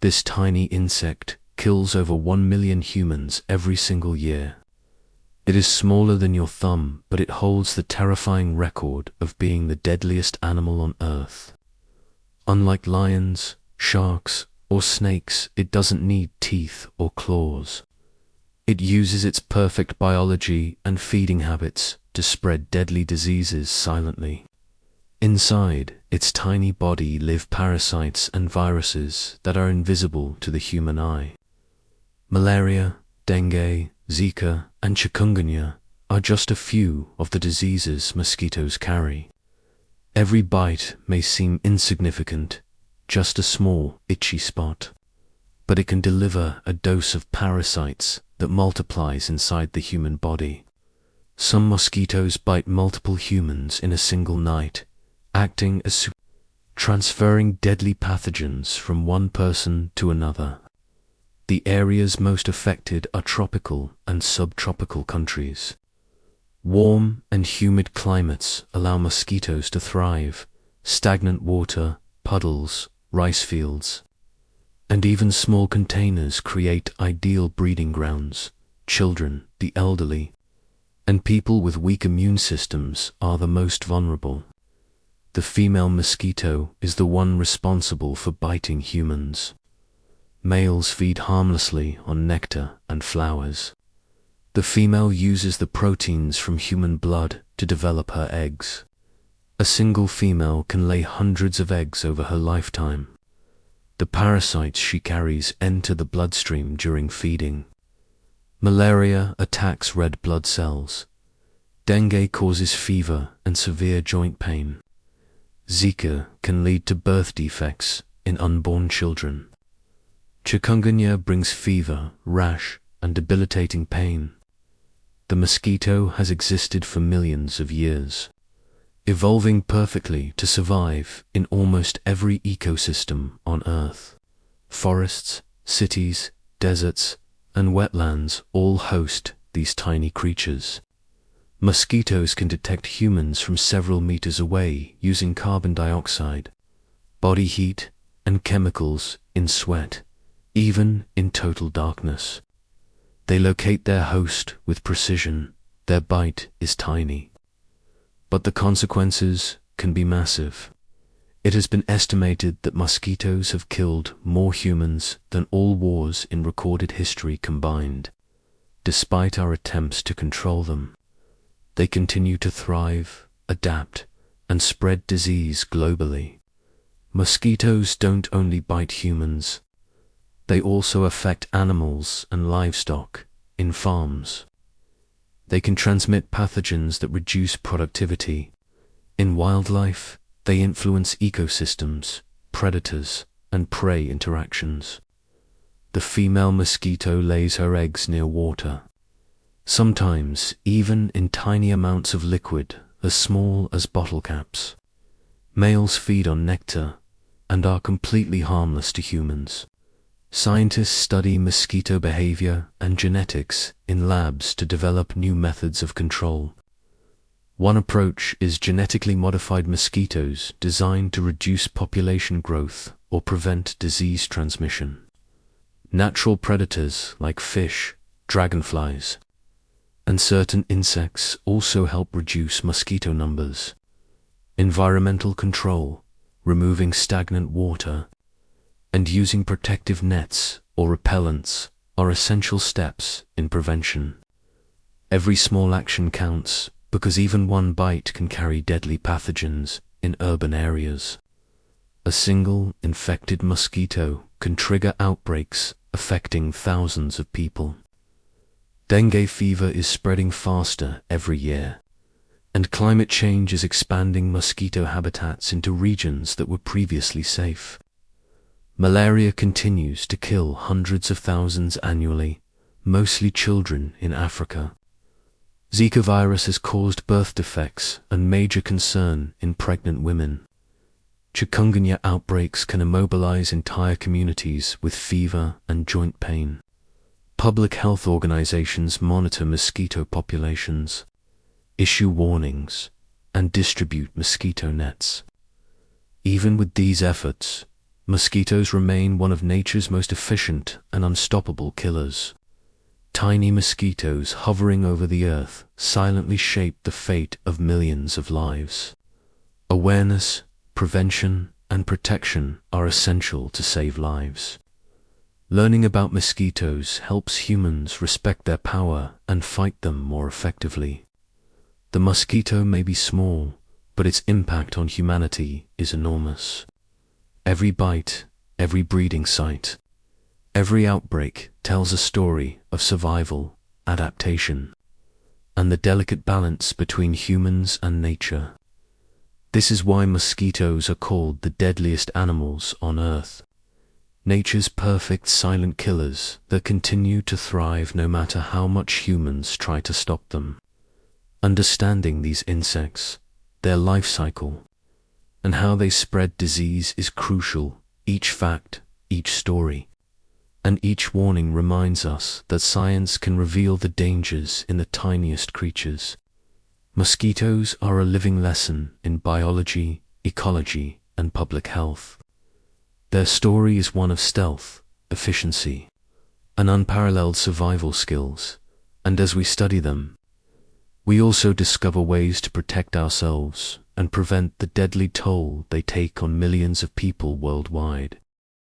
This tiny insect kills over 1 million humans every single year. It is smaller than your thumb, but it holds the terrifying record of being the deadliest animal on Earth. Unlike lions, sharks, or snakes, it doesn't need teeth or claws. It uses its perfect biology and feeding habits to spread deadly diseases silently. Inside its tiny body live parasites and viruses that are invisible to the human eye. Malaria, dengue, Zika, and chikungunya are just a few of the diseases mosquitoes carry. Every bite may seem insignificant, just a small, itchy spot, but it can deliver a dose of parasites that multiplies inside the human body. Some mosquitoes bite multiple humans in a single night, acting as transferring deadly pathogens from one person to another. The areas most affected are tropical and subtropical countries. Warm and humid climates allow mosquitoes to thrive. Stagnant water, puddles, rice fields, and even small containers create ideal breeding grounds. Children, the elderly, and people with weak immune systems are the most vulnerable. The female mosquito is the one responsible for biting humans. Males feed harmlessly on nectar and flowers. The female uses the proteins from human blood to develop her eggs. A single female can lay hundreds of eggs over her lifetime. The parasites she carries enter the bloodstream during feeding. Malaria attacks red blood cells. Dengue causes fever and severe joint pain. Zika can lead to birth defects in unborn children. Chikungunya brings fever, rash, and debilitating pain. The mosquito has existed for millions of years, evolving perfectly to survive in almost every ecosystem on Earth. Forests, cities, deserts, and wetlands all host these tiny creatures. Mosquitoes can detect humans from several meters away using carbon dioxide, body heat, and chemicals in sweat, even in total darkness. They locate their host with precision. Their bite is tiny, but the consequences can be massive. It has been estimated that mosquitoes have killed more humans than all wars in recorded history combined. Despite our attempts to control them, they continue to thrive, adapt, and spread disease globally. Mosquitoes don't only bite humans, they also affect animals and livestock in farms. They can transmit pathogens that reduce productivity. In wildlife, they influence ecosystems, predators, and prey interactions. The female mosquito lays her eggs near water, sometimes even in tiny amounts of liquid as small as bottle caps. Males feed on nectar and are completely harmless to humans. Scientists study mosquito behavior and genetics in labs to develop new methods of control. One approach is genetically modified mosquitoes designed to reduce population growth or prevent disease transmission. Natural predators like fish, dragonflies, and certain insects also help reduce mosquito numbers. Environmental control, removing stagnant water, and using protective nets or repellents are essential steps in prevention. Every small action counts because even one bite can carry deadly pathogens in urban areas. A single infected mosquito can trigger outbreaks affecting thousands of people. Dengue fever is spreading faster every year, and climate change is expanding mosquito habitats into regions that were previously safe. Malaria continues to kill hundreds of thousands annually, mostly children in Africa. Zika virus has caused birth defects and major concern in pregnant women. Chikungunya outbreaks can immobilize entire communities with fever and joint pain. Public health organizations monitor mosquito populations, issue warnings, and distribute mosquito nets. Even with these efforts, Mosquitoes remain one of nature's most efficient and unstoppable killers. Tiny mosquitoes hovering over the earth silently shape the fate of millions of lives. Awareness, prevention, and protection are essential to save lives. Learning about mosquitoes helps humans respect their power and fight them more effectively. The mosquito may be small, but its impact on humanity is enormous. Every bite, every breeding site, every outbreak tells a story of survival, adaptation, and the delicate balance between humans and nature. This is why mosquitoes are called the deadliest animals on Earth. Nature's perfect silent killers that continue to thrive no matter how much humans try to stop them. Understanding these insects, their life cycle, and how they spread disease is crucial. Each fact, each story, and each warning reminds us that science can reveal the dangers in the tiniest creatures. Mosquitoes are a living lesson in biology, ecology, and public health. Their story is one of stealth, efficiency, and unparalleled survival skills, and as we study them, we also discover ways to protect ourselves and prevent the deadly toll they take on millions of people worldwide.